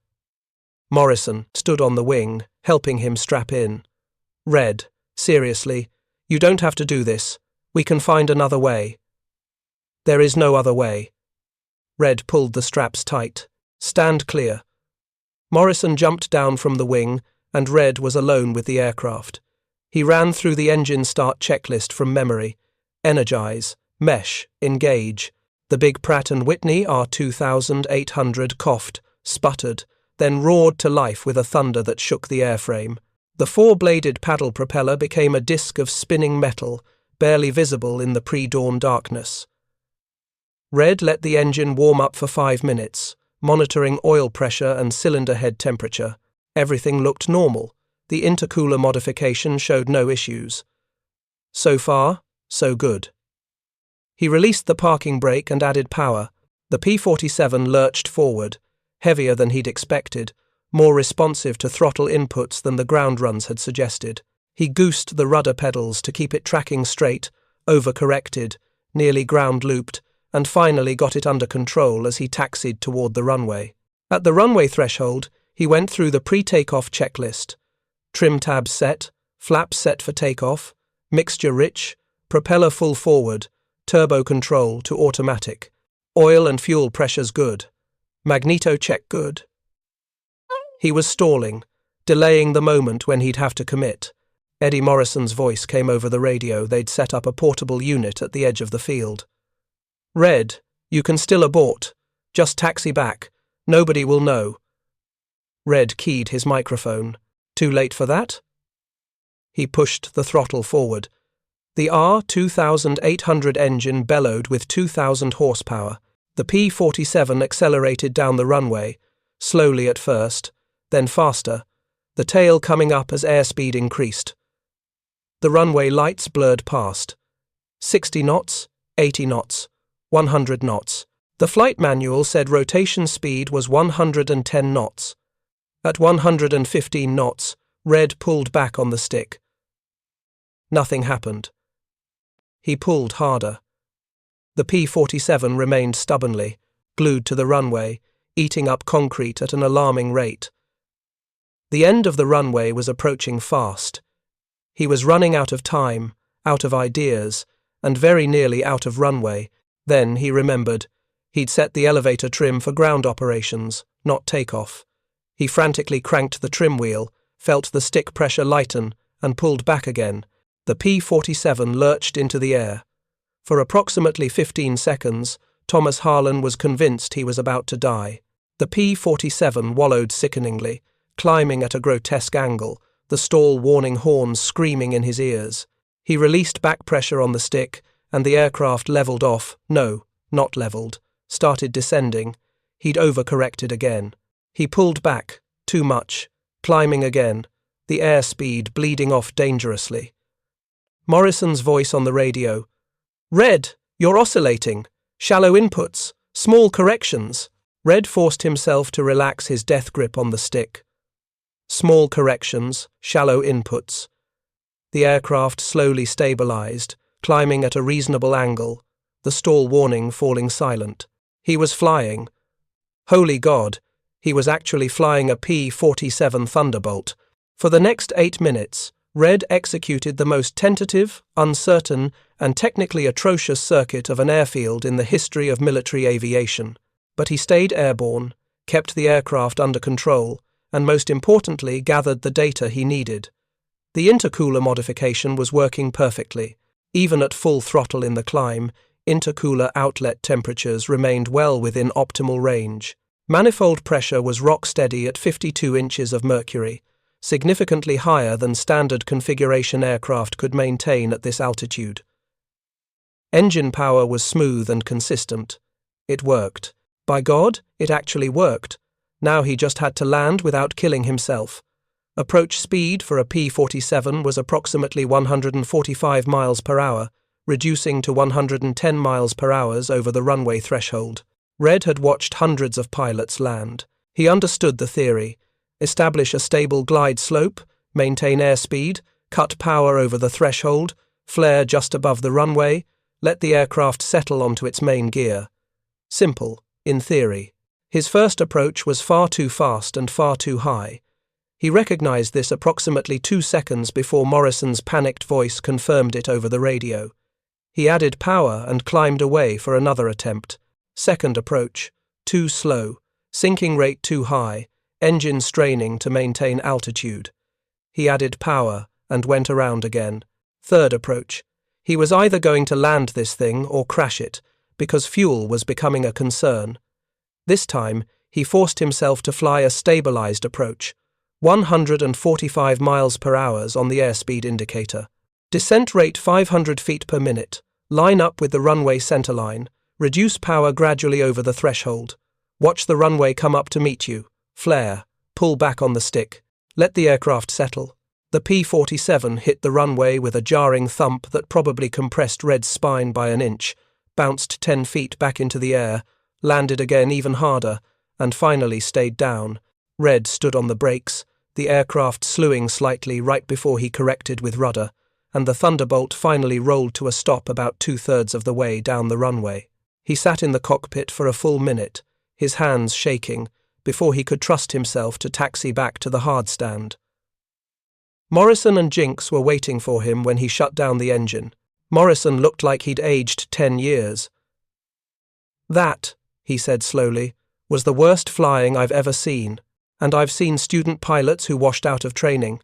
Morrison stood on the wing, helping him strap in. "Red, seriously, you don't have to do this. We can find another way." "There is no other way." Red pulled the straps tight. "Stand clear." Morrison jumped down from the wing, and Red was alone with the aircraft. He ran through the engine start checklist from memory. Energize, mesh, engage. The big Pratt & Whitney R2800 coughed, sputtered, then roared to life with a thunder that shook the airframe. The 4-bladed paddle propeller became a disc of spinning metal, barely visible in the pre-dawn darkness. Red let the engine warm up for 5 minutes, monitoring oil pressure and cylinder head temperature. Everything looked normal. The intercooler modification showed no issues. So far, so good. He released the parking brake and added power. The P-47 lurched forward, heavier than he'd expected, more responsive to throttle inputs than the ground runs had suggested. He goosed the rudder pedals to keep it tracking straight, overcorrected, nearly ground-looped, and finally got it under control as he taxied toward the runway. At the runway threshold, he went through the pre-takeoff checklist. Trim tabs set, flaps set for takeoff, mixture rich, propeller full forward, turbo control to automatic, oil and fuel pressures good, magneto check good. He was stalling, delaying the moment when he'd have to commit. Eddie Morrison's voice came over the radio. They'd set up a portable unit at the edge of the field. "Red, you can still abort. Just taxi back. Nobody will know." Red keyed his microphone. "Too late for that?" He pushed the throttle forward. The R-2800 engine bellowed with 2,000 horsepower. The P-47 accelerated down the runway, slowly at first, then faster, the tail coming up as airspeed increased. The runway lights blurred past. 60 knots, 80 knots, 100 knots. The flight manual said rotation speed was 110 knots. At 115 knots, Red pulled back on the stick. Nothing happened. He pulled harder. The P-47 remained stubbornly, glued to the runway, eating up concrete at an alarming rate. The end of the runway was approaching fast. He was running out of time, out of ideas, and very nearly out of runway. Then he remembered. He'd set the elevator trim for ground operations, not takeoff. He frantically cranked the trim wheel, felt the stick pressure lighten, and pulled back again. The P-47 lurched into the air. For approximately 15 seconds, Thomas Harlan was convinced he was about to die. The P-47 wallowed sickeningly, climbing at a grotesque angle, the stall warning horns screaming in his ears. He released back pressure on the stick, and the aircraft leveled off. No, not leveled. Started descending. He'd overcorrected again. He pulled back, too much, climbing again, the airspeed bleeding off dangerously. Morrison's voice on the radio. "Red, you're oscillating. Shallow inputs. Small corrections." Red forced himself to relax his death grip on the stick. Small corrections, shallow inputs. The aircraft slowly stabilized, climbing at a reasonable angle, the stall warning falling silent. He was flying. Holy God, he was actually flying a P-47 Thunderbolt. For the next 8 minutes, Red executed the most tentative, uncertain, and technically atrocious circuit of an airfield in the history of military aviation. But he stayed airborne, kept the aircraft under control, and most importantly gathered the data he needed. The intercooler modification was working perfectly. Even at full throttle in the climb, intercooler outlet temperatures remained well within optimal range. Manifold pressure was rock steady at 52 inches of mercury, significantly higher than standard configuration aircraft could maintain at this altitude. Engine power was smooth and consistent. It worked. By God, it actually worked. Now he just had to land without killing himself. Approach speed for a P-47 was approximately 145 miles per hour, reducing to 110 miles per hour over the runway threshold. Red had watched hundreds of pilots land. He understood the theory. Establish a stable glide slope, maintain airspeed, cut power over the threshold, flare just above the runway, let the aircraft settle onto its main gear. Simple, in theory. His first approach was far too fast and far too high. He recognized this approximately 2 seconds before Morrison's panicked voice confirmed it over the radio. He added power and climbed away for another attempt. Second approach, too slow, sinking rate too high, engine straining to maintain altitude. He added power and went around again. Third approach. He was either going to land this thing or crash it, because fuel was becoming a concern. This time, he forced himself to fly a stabilized approach, 145 miles per hour on the airspeed indicator. Descent rate 500 feet per minute. Line up with the runway centerline. Reduce power gradually over the threshold. Watch the runway come up to meet you. Flare. Pull back on the stick. Let the aircraft settle. The P-47 hit the runway with a jarring thump that probably compressed Red's spine by an inch, bounced 10 feet back into the air, landed again even harder, and finally stayed down. Red stood on the brakes, the aircraft slewing slightly right before he corrected with rudder, and the Thunderbolt finally rolled to a stop about 2/3 of the way down the runway. He sat in the cockpit for a full minute, his hands shaking, before he could trust himself to taxi back to the hardstand. Morrison and Jinx were waiting for him when he shut down the engine. Morrison looked like he'd aged 10 years. "That," he said slowly, "was the worst flying I've ever seen, and I've seen student pilots who washed out of training."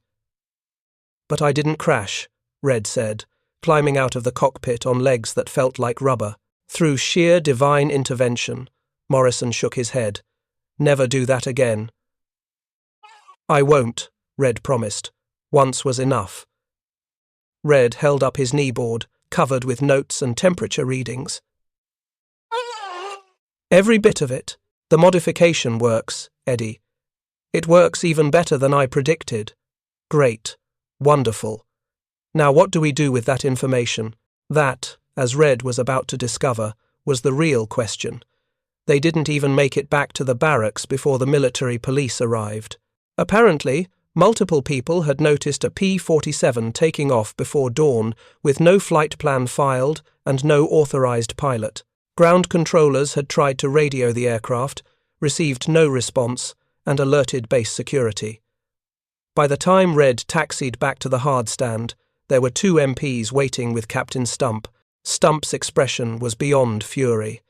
"But I didn't crash," Red said, climbing out of the cockpit on legs that felt like rubber. "Through sheer divine intervention." Morrison shook his head. "Never do that again." "I won't," Red promised. "Once was enough." Red held up his kneeboard, covered with notes and temperature readings. Every bit of it. The modification works, Eddie. It works even better than I predicted. Great. Wonderful. Now what do we do with that information? That, as Red was about to discover, was the real question. They didn't even make it back to the barracks before the military police arrived. Apparently, multiple people had noticed a P-47 taking off before dawn with no flight plan filed and no authorized pilot. Ground controllers had tried to radio the aircraft, received no response, and alerted base security. By the time Red taxied back to the hard stand, there were 2 MPs waiting with Captain Stump. Stump's expression was beyond fury.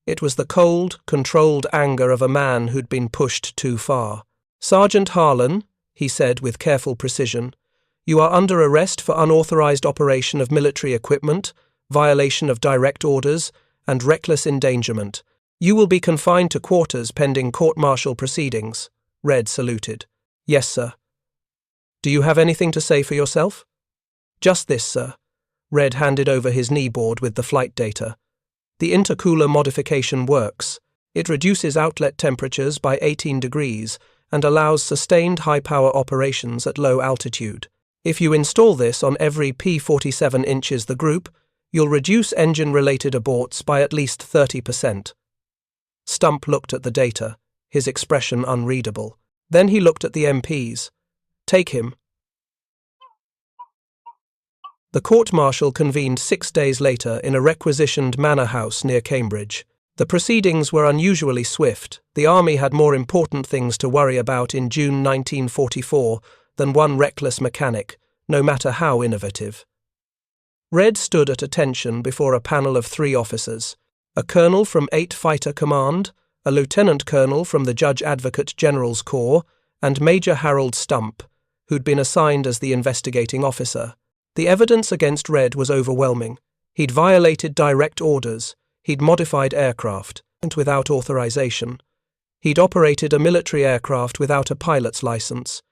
It was the cold, controlled anger of a man who'd been pushed too far. "Sergeant Harlan," he said with careful precision, "you are under arrest for unauthorized operation of military equipment, violation of direct orders, and reckless endangerment. You will be confined to quarters pending court-martial proceedings." Red saluted. "Yes, sir." "Do you have anything to say for yourself?" "Just this, sir." Red handed over his kneeboard with the flight data. "The intercooler modification works. It reduces outlet temperatures by 18 degrees and allows sustained high-power operations at low altitude. If you install this on every P-47 inches the group, you'll reduce engine-related aborts by at least 30%. Stump looked at the data, his expression unreadable. Then he looked at the MPs. "Take him." The court-martial convened 6 days later in a requisitioned manor house near Cambridge. The proceedings were unusually swift. The army had more important things to worry about in June 1944 than one reckless mechanic, no matter how innovative. Red stood at attention before a panel of 3 officers, a colonel from 8 Fighter Command, a lieutenant colonel from the Judge Advocate General's Corps, and Major Harold Stump, who'd been assigned as the investigating officer. The evidence against Red was overwhelming. He'd violated direct orders, he'd modified aircraft, and without authorization. He'd operated a military aircraft without a pilot's license.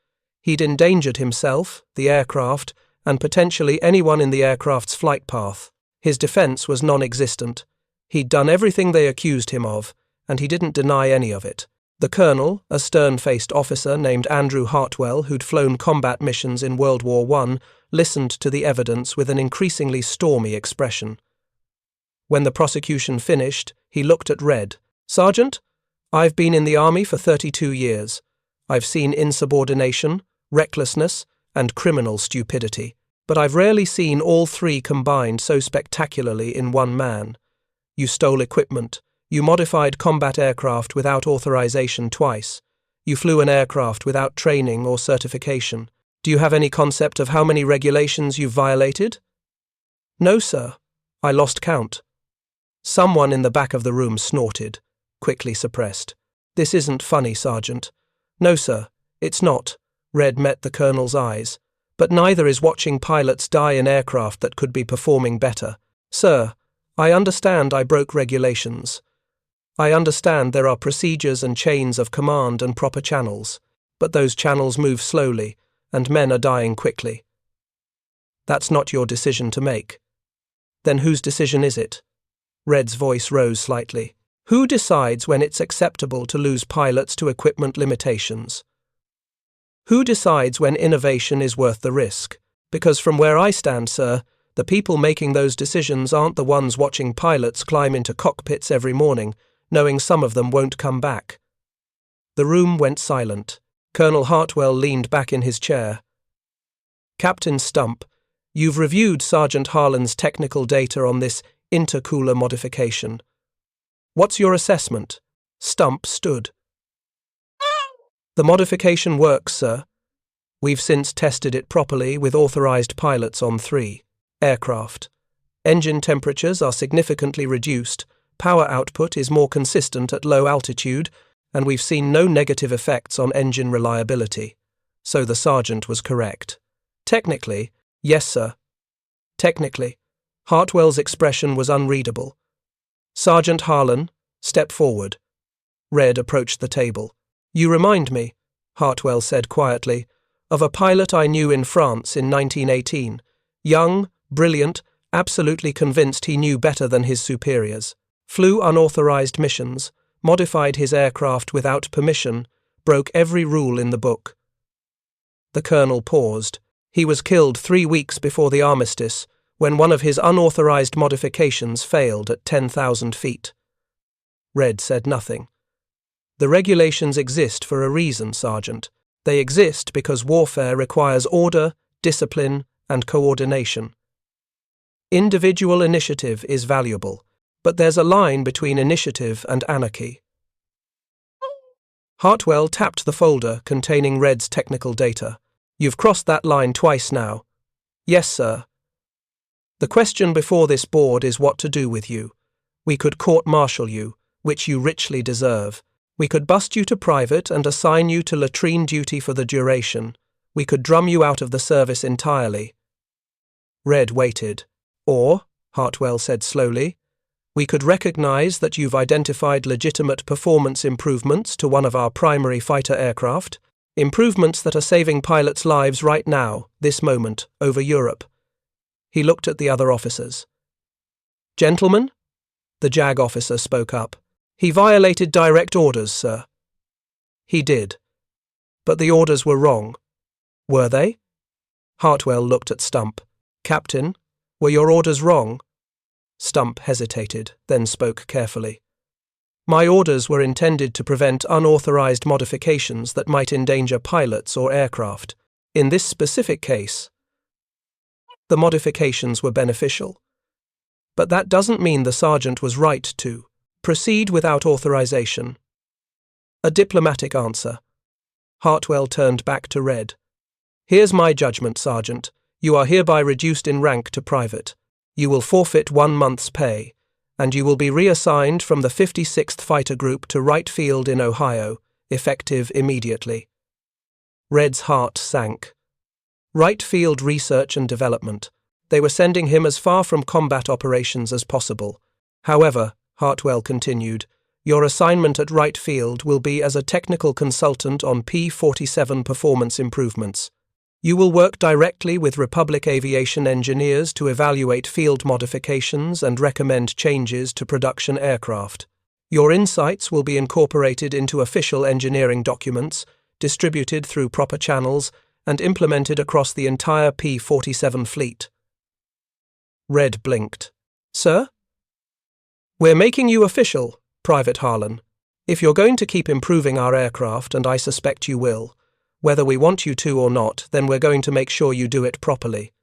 He'd endangered himself, the aircraft, and potentially anyone in the aircraft's flight path. His defense was non-existent. He'd done everything they accused him of, and he didn't deny any of it. The colonel, a stern-faced officer named Andrew Hartwell who'd flown combat missions in World War I, listened to the evidence with an increasingly stormy expression. When the prosecution finished, he looked at Red. "Sergeant, I've been in the army for 32 years. I've seen insubordination, recklessness, and criminal stupidity, but I've rarely seen all 3 combined so spectacularly in one man. You stole equipment. You modified combat aircraft without authorization twice. You flew an aircraft without training or certification. Do you have any concept of how many regulations you've violated?" "No, sir. I lost count." Someone in the back of the room snorted, quickly suppressed. "This isn't funny, Sergeant." "No, sir, it's not." Red met the colonel's eyes. "But neither is watching pilots die in aircraft that could be performing better. Sir, I understand I broke regulations. I understand there are procedures and chains of command and proper channels, but those channels move slowly, and men are dying quickly. That's not your decision to make." "Then whose decision is it?" Red's voice rose slightly. "Who decides when it's acceptable to lose pilots to equipment limitations? Who decides when innovation is worth the risk? Because from where I stand, sir, the people making those decisions aren't the ones watching pilots climb into cockpits every morning, knowing some of them won't come back." The room went silent. Colonel Hartwell leaned back in his chair. "Captain Stump, you've reviewed Sergeant Harlan's technical data on this intercooler modification. What's your assessment?" Stump stood. "The modification works, sir. We've since tested it properly with authorized pilots on 3 aircraft. Engine temperatures are significantly reduced, power output is more consistent at low altitude, and we've seen no negative effects on engine reliability." So the sergeant was correct. "Technically, yes, sir." "Technically." Hartwell's expression was unreadable. "Sergeant Harlan, step forward." Red approached the table. "You remind me," Hartwell said quietly, "of a pilot I knew in France in 1918. Young, brilliant, absolutely convinced he knew better than his superiors. Flew unauthorized missions, modified his aircraft without permission, broke every rule in the book. The colonel paused. He was killed 3 weeks before the armistice, when one of his unauthorized modifications failed at 10,000 feet. Red said nothing. The regulations exist for a reason, Sergeant. They exist because warfare requires order, discipline, and coordination. Individual initiative is valuable, but there's a line between initiative and anarchy. Hartwell tapped the folder containing Red's technical data. You've crossed that line twice now. Yes, sir. The question before this board is what to do with you. We could court-martial you, which you richly deserve. We could bust you to private and assign you to latrine duty for the duration. We could drum you out of the service entirely. Red waited. Or, Hartwell said slowly, we could recognize that you've identified legitimate performance improvements to one of our primary fighter aircraft, improvements that are saving pilots' lives right now, this moment, over Europe. He looked at the other officers. Gentlemen? The JAG officer spoke up. He violated direct orders, sir. He did. But the orders were wrong. Were they? Hartwell looked at Stump. Captain, were your orders wrong? Stump hesitated, then spoke carefully. My orders were intended to prevent unauthorized modifications that might endanger pilots or aircraft. In this specific case, the modifications were beneficial. But that doesn't mean the sergeant was right to proceed without authorization. A diplomatic answer. Hartwell turned back to Red. Here's my judgment, Sergeant. You are hereby reduced in rank to private. You will forfeit 1 month's pay, and you will be reassigned from the 56th Fighter Group to Wright Field in Ohio, effective immediately. Red's heart sank. Wright Field Research and Development. They were sending him as far from combat operations as possible. However, Hartwell continued, your assignment at Wright Field will be as a technical consultant on P-47 performance improvements. You will work directly with Republic aviation engineers to evaluate field modifications and recommend changes to production aircraft. Your insights will be incorporated into official engineering documents, distributed through proper channels, and implemented across the entire P-47 fleet. Red blinked. Sir? We're making you official, Private Harlan. If you're going to keep improving our aircraft, and I suspect you will, whether we want you to or not, then we're going to make sure you do it properly.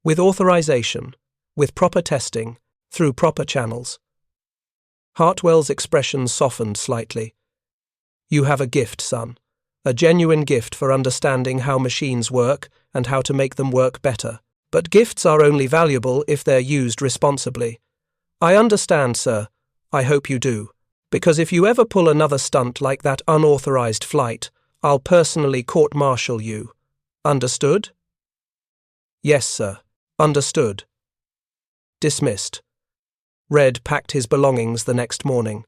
With authorization, with proper testing, through proper channels. Hartwell's expression softened slightly. You have a gift, son. A genuine gift for understanding how machines work and how to make them work better. But gifts are only valuable if they're used responsibly. I understand, sir. I hope you do. Because if you ever pull another stunt like that unauthorized flight, I'll personally court-martial you. Understood? Yes, sir. Understood. Dismissed. Red packed his belongings the next morning.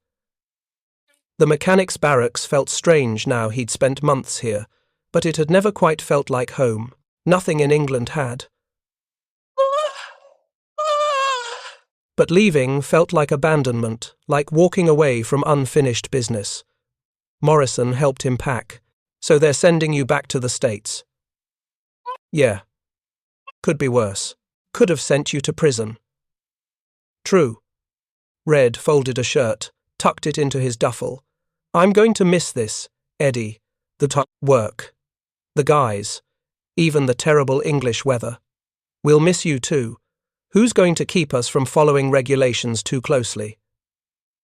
The mechanics' barracks felt strange now he'd spent months here, but it had never quite felt like home. Nothing in England had. But leaving felt like abandonment, like walking away from unfinished business. Morrison helped him pack. So they're sending you back to the States. Yeah. Could be worse. Could have sent you to prison. True. Red folded a shirt, tucked it into his duffel. I'm going to miss this, Eddie. The work. The guys. Even the terrible English weather. We'll miss you too. Who's going to keep us from following regulations too closely?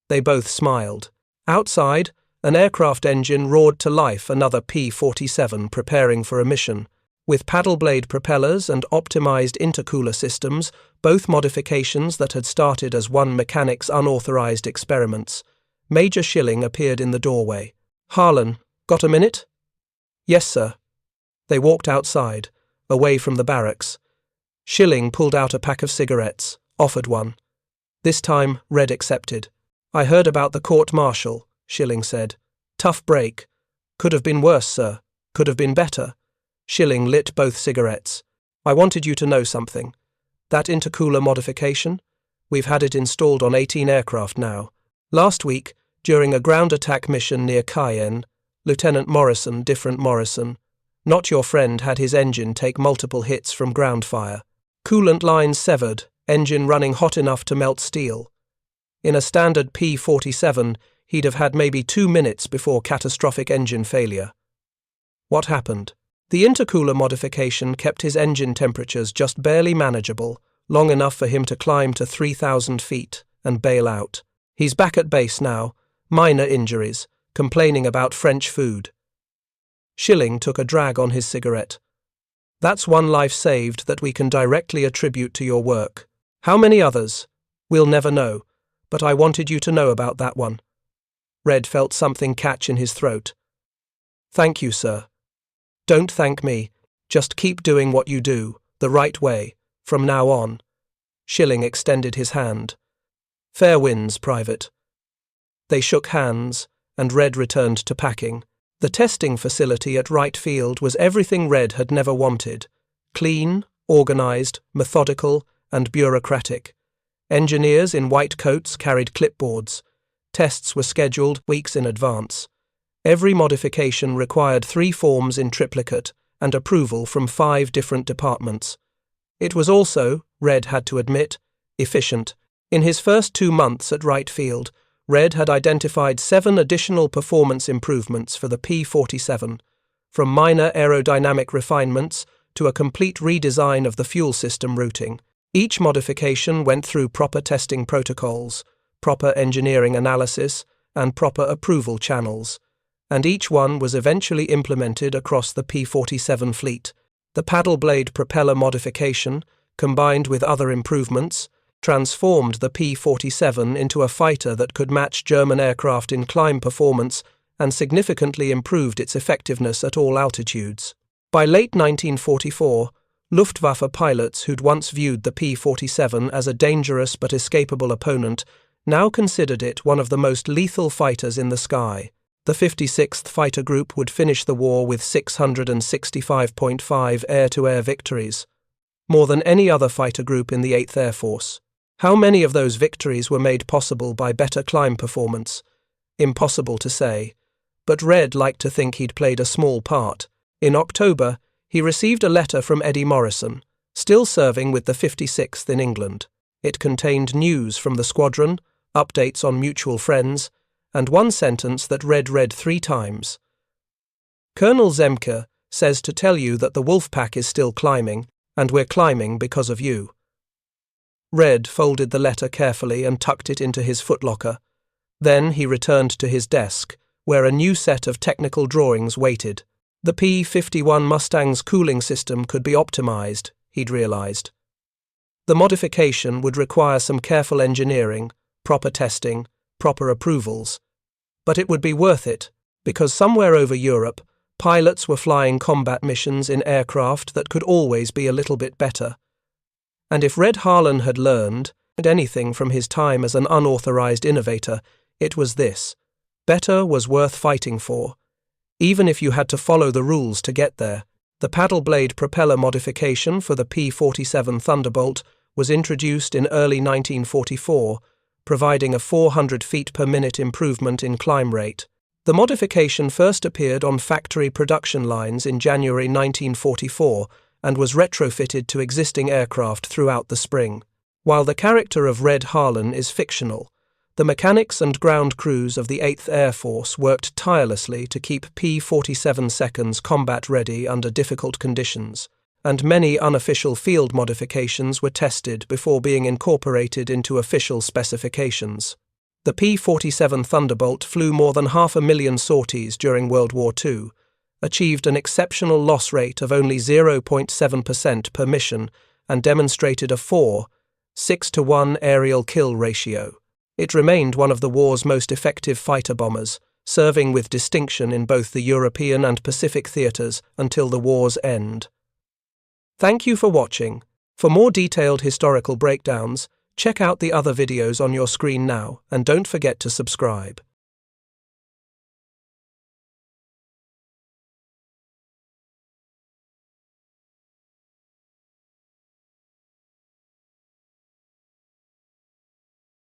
They both smiled. Outside, an aircraft engine roared to life, another P-47 preparing for a mission. With paddle blade propellers and optimized intercooler systems, both modifications that had started as one mechanic's unauthorized experiments, Major Schilling appeared in the doorway. Harlan, got a minute? Yes, sir. They walked outside, away from the barracks. Schilling pulled out a pack of cigarettes, offered one. This time, Red accepted. I heard about the court-martial, Schilling said. Tough break. Could have been worse, sir. Could have been better. Schilling lit both cigarettes. I wanted you to know something. That intercooler modification? We've had it installed on 18 aircraft now. Last week, during a ground attack mission near Cayenne, Lieutenant Morrison, not your friend, had his engine take multiple hits from ground fire. Coolant lines severed, engine running hot enough to melt steel. In a standard P-47, he'd have had maybe 2 minutes before catastrophic engine failure. What happened? The intercooler modification kept his engine temperatures just barely manageable, long enough for him to climb to 3,000 feet and bail out. He's back at base now, minor injuries, complaining about French food. Schilling took a drag on his cigarette. That's one life saved that we can directly attribute to your work. How many others? We'll never know, but I wanted you to know about that one. Red felt something catch in his throat. Thank you, sir. Don't thank me. Just keep doing what you do, the right way, from now on. Schilling extended his hand. Fair winds, Private. They shook hands, and Red returned to packing. The testing facility at Wright Field was everything Red had never wanted. Clean, organized, methodical, and bureaucratic. Engineers in white coats carried clipboards. Tests were scheduled weeks in advance. Every modification required 3 forms in triplicate and approval from 5 different departments. It was also, Red had to admit, efficient. In his first 2 months at Wright Field, Red had identified 7 additional performance improvements for the P-47, from minor aerodynamic refinements to a complete redesign of the fuel system routing. Each modification went through proper testing protocols, proper engineering analysis, and proper approval channels, and each one was eventually implemented across the P-47 fleet. The paddle blade propeller modification, combined with other improvements, transformed the P-47 into a fighter that could match German aircraft in climb performance and significantly improved its effectiveness at all altitudes. By late 1944, Luftwaffe pilots who'd once viewed the P-47 as a dangerous but escapable opponent now considered it one of the most lethal fighters in the sky. The 56th Fighter Group would finish the war with 665.5 air-to-air victories, more than any other fighter group in the 8th Air Force. How many of those victories were made possible by better climb performance? Impossible to say, but Red liked to think he'd played a small part. In October, he received a letter from Eddie Morrison, still serving with the 56th in England. It contained news from the squadron, updates on mutual friends, and one sentence that Red read 3 times. Colonel Zemke says to tell you that the Wolf Pack is still climbing, and we're climbing because of you. Red folded the letter carefully and tucked it into his footlocker. Then he returned to his desk, where a new set of technical drawings waited. The P-51 Mustang's cooling system could be optimized, he'd realized. The modification would require some careful engineering, proper testing, proper approvals. But it would be worth it, because somewhere over Europe, pilots were flying combat missions in aircraft that could always be a little bit better. And if Red Harlan had learned anything from his time as an unauthorized innovator, it was this: better was worth fighting for, even if you had to follow the rules to get there. The paddle blade propeller modification for the P-47 Thunderbolt was introduced in early 1944, providing a 400 feet per minute improvement in climb rate. The modification first appeared on factory production lines in January 1944 and was retrofitted to existing aircraft throughout the spring. While the character of Red Harlan is fictional, the mechanics and ground crews of the 8th Air Force worked tirelessly to keep P-47 seconds combat-ready under difficult conditions, and many unofficial field modifications were tested before being incorporated into official specifications. The P-47 Thunderbolt flew more than 500,000 sorties during World War II, achieved an exceptional loss rate of only 0.7% per mission, and demonstrated a 4:6-to-1 aerial kill ratio. It remained one of the war's most effective fighter bombers, serving with distinction in both the European and Pacific theaters until the war's end. Thank you for watching. For more detailed historical breakdowns, check out the other videos on your screen now, and don't forget to subscribe.